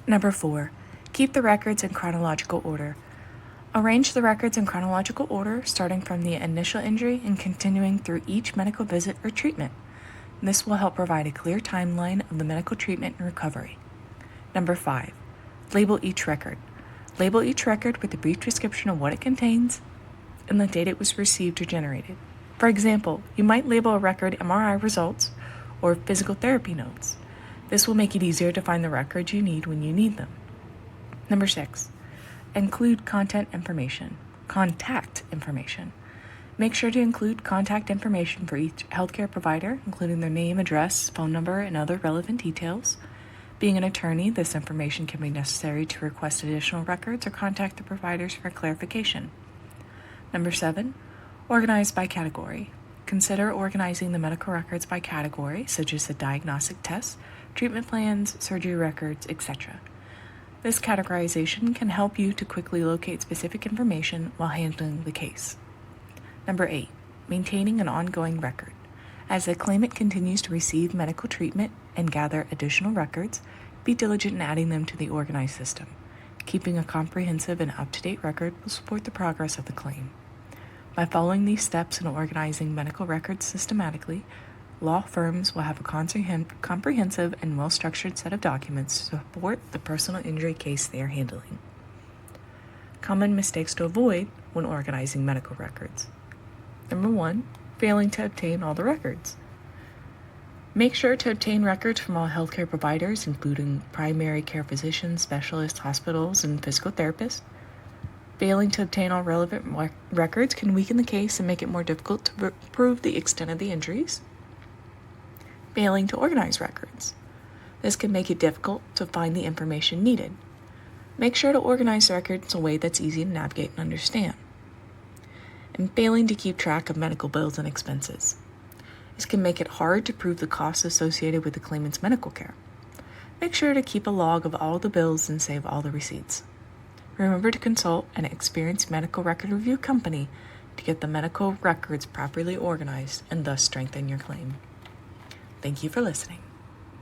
Number 4, keep the records in chronological order. Arrange the records in chronological order, starting from the initial injury and continuing through each medical visit or treatment. This will help provide a clear timeline of the medical treatment and recovery. Number 5, label each record. Label each record with a brief description of what it contains and the date it was received or generated. For example, you might label a record MRI results or physical therapy notes. This will make it easier to find the records you need when you need them. Number 6, include contact information. Make sure to include contact information for each healthcare provider, including their name, address, phone number, and other relevant details. Being an attorney, this information can be necessary to request additional records or contact the providers for clarification. Number 7, organize by category. Consider organizing the medical records by category, such as the diagnostic tests, treatment plans, surgery records, etc. This categorization can help you to quickly locate specific information while handling the case. Number 8, maintaining an ongoing record. As the claimant continues to receive medical treatment and gather additional records, be diligent in adding them to the organized system. Keeping a comprehensive and up-to-date record will support the progress of the claim. By following these steps in organizing medical records systematically, law firms will have a comprehensive and well-structured set of documents to support the personal injury case they are handling. Common mistakes to avoid when organizing medical records. Number 1, failing to obtain all the records. Make sure to obtain records from all healthcare providers, including primary care physicians, specialists, hospitals, and physical therapists. Failing to obtain all relevant records can weaken the case and make it more difficult to prove the extent of the injuries. Failing to organize records. This can make it difficult to find the information needed. Make sure to organize records in a way that's easy to navigate and understand. And failing to keep track of medical bills and expenses. This can make it hard to prove the costs associated with the claimant's medical care. Make sure to keep a log of all the bills and save all the receipts. Remember to consult an experienced medical record review company to get the medical records properly organized and thus strengthen your claim. Thank you for listening.